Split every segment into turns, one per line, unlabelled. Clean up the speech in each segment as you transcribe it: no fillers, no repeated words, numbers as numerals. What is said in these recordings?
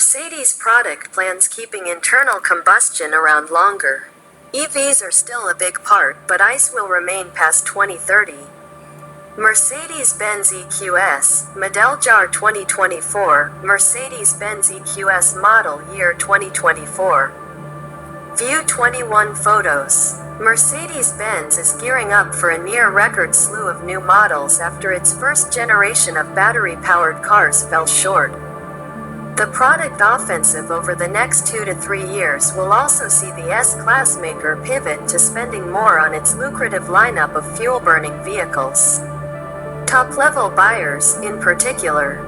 Mercedes product plans keeping internal combustion around longer. EVs are still a big part, but ICE will remain past 2030. Mercedes-Benz EQS, Modeljahr 2024, Mercedes-Benz EQS model year 2024. View 21 photos. Mercedes-Benz is gearing up for a near-record slew of new models after its first generation of battery-powered cars fell short. The product offensive over the next 2 to 3 years will also see the S-Class maker pivot to spending more on its lucrative lineup of fuel-burning vehicles. Top-level buyers, in particular,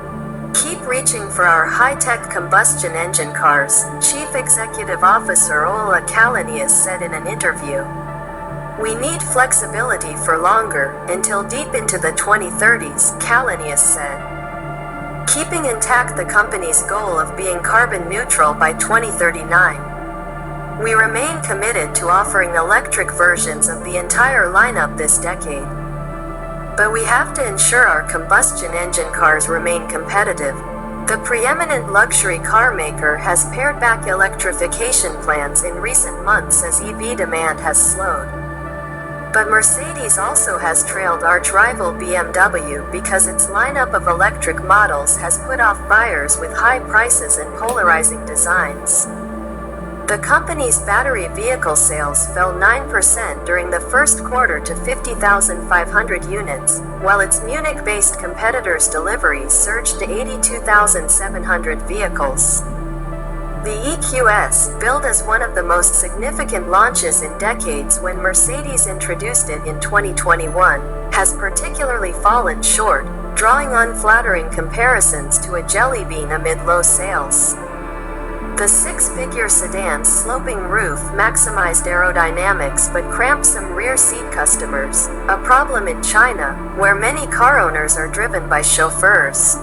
keep reaching for our high-tech combustion engine cars, Chief Executive Officer Ola Källenius said in an interview. We need flexibility for longer, until deep into the 2030s, Källenius said. Keeping intact the company's goal of being carbon neutral by 2039. We remain committed to offering electric versions of the entire lineup this decade. But we have to ensure our combustion engine cars remain competitive. The preeminent luxury car maker has pared back electrification plans in recent months as EV demand has slowed. But Mercedes also has trailed arch-rival BMW because its lineup of electric models has put off buyers with high prices and polarizing designs. The company's battery vehicle sales fell 9% during the first quarter to 50,500 units, while its Munich-based competitors' deliveries surged to 82,700 vehicles. The EQS, billed as one of the most significant launches in decades when Mercedes introduced it in 2021, has particularly fallen short, drawing unflattering comparisons to a jelly bean amid low sales. The six-figure sedan's sloping roof maximized aerodynamics but cramped some rear seat customers, a problem in China, where many car owners are driven by chauffeurs.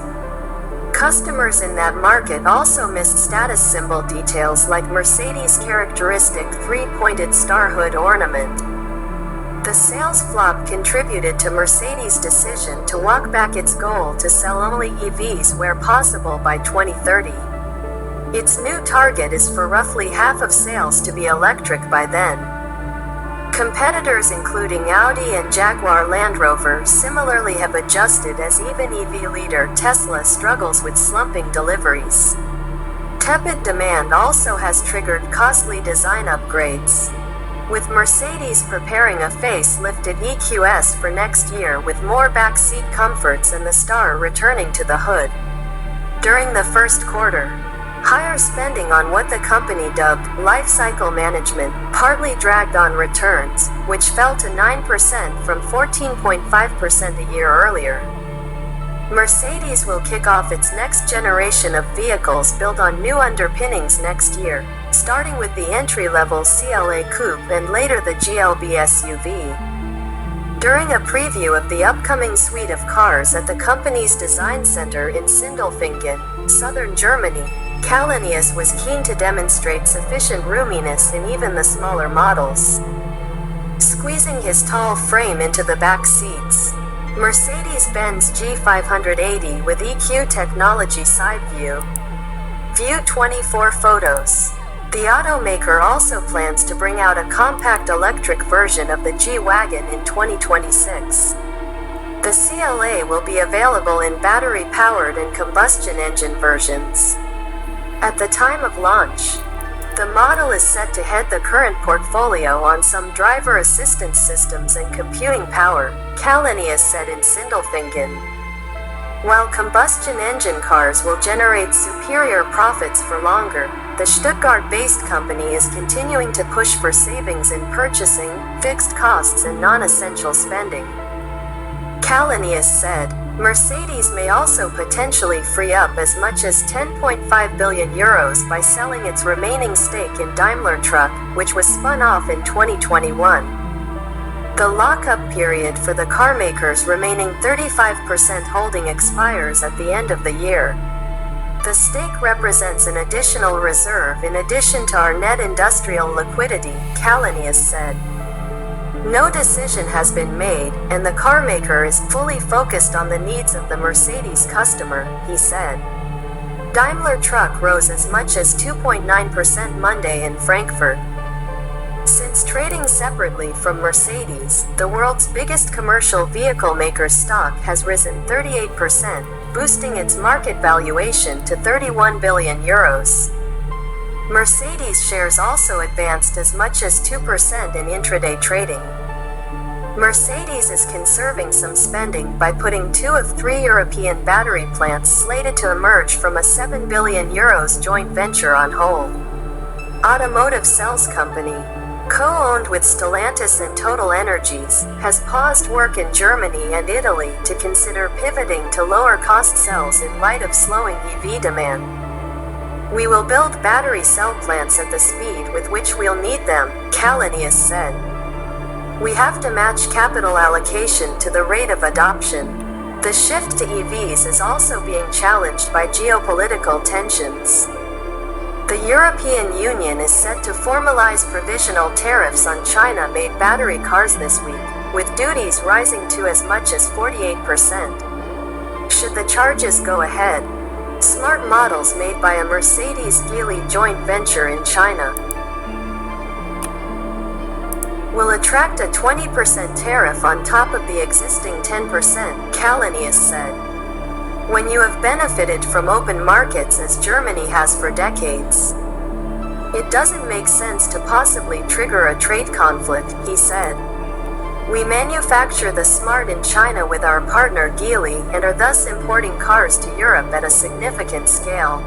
Customers in that market also missed status symbol details like Mercedes' characteristic three-pointed star hood ornament. The sales flop contributed to Mercedes' decision to walk back its goal to sell only EVs where possible by 2030. Its new target is for roughly half of sales to be electric by then. Competitors including Audi and Jaguar Land Rover similarly have adjusted as even EV leader Tesla struggles with slumping deliveries. Tepid demand also has triggered costly design upgrades, with Mercedes preparing a facelifted EQS for next year with more backseat comforts and the star returning to the hood. During the first quarter, higher spending on what the company dubbed lifecycle management partly dragged on returns, which fell to 9% from 14.5% a year earlier. Mercedes will kick off its next generation of vehicles built on new underpinnings next year, starting with the entry-level CLA Coupe and later the GLB SUV. During a preview of the upcoming suite of cars at the company's design center in Sindelfingen, southern Germany, Källenius was keen to demonstrate sufficient roominess in even the smaller models, squeezing his tall frame into the back seats. Mercedes-Benz G580 with EQ technology side view. View 24 photos. The automaker also plans to bring out a compact electric version of the G-Wagon in 2026. The CLA will be available in battery-powered and combustion engine versions. At the time of launch, the model is set to head the current portfolio on some driver assistance systems and computing power, Källenius said in Sindelfingen. While combustion engine cars will generate superior profits for longer, the Stuttgart-based company is continuing to push for savings in purchasing, fixed costs and non-essential spending. Källenius said, Mercedes may also potentially free up as much as €10.5 billion by selling its remaining stake in Daimler Truck, which was spun off in 2021. The lockup period for the carmaker's remaining 35% holding expires at the end of the year. The stake represents an additional reserve in addition to our net industrial liquidity, Källenius said. No decision has been made, and the carmaker is fully focused on the needs of the Mercedes customer, he said. Daimler Truck rose as much as 2.9% Monday in Frankfurt. Since trading separately from Mercedes, the world's biggest commercial vehicle maker's stock has risen 38%, boosting its market valuation to 31 billion euros. Mercedes shares also advanced as much as 2% in intraday trading. Mercedes is conserving some spending by putting 2 of 3 European battery plants slated to emerge from a 7 billion euros joint venture on hold. Automotive Cells Company, co-owned with Stellantis and Total Energies, has paused work in Germany and Italy to consider pivoting to lower-cost cells in light of slowing EV demand. "We will build battery cell plants at the speed with which we'll need them," Källenius said. "We have to match capital allocation to the rate of adoption." The shift to EVs is also being challenged by geopolitical tensions. The European Union is set to formalize provisional tariffs on China-made battery cars this week, with duties rising to as much as 48%. Should the charges go ahead, smart models made by a Mercedes-Geely joint venture in China will attract a 20% tariff on top of the existing 10%, Källenius said. "When you have benefited from open markets as Germany has for decades, it doesn't make sense to possibly trigger a trade conflict," he said. "We manufacture the Smart in China with our partner Geely and are thus importing cars to Europe at a significant scale.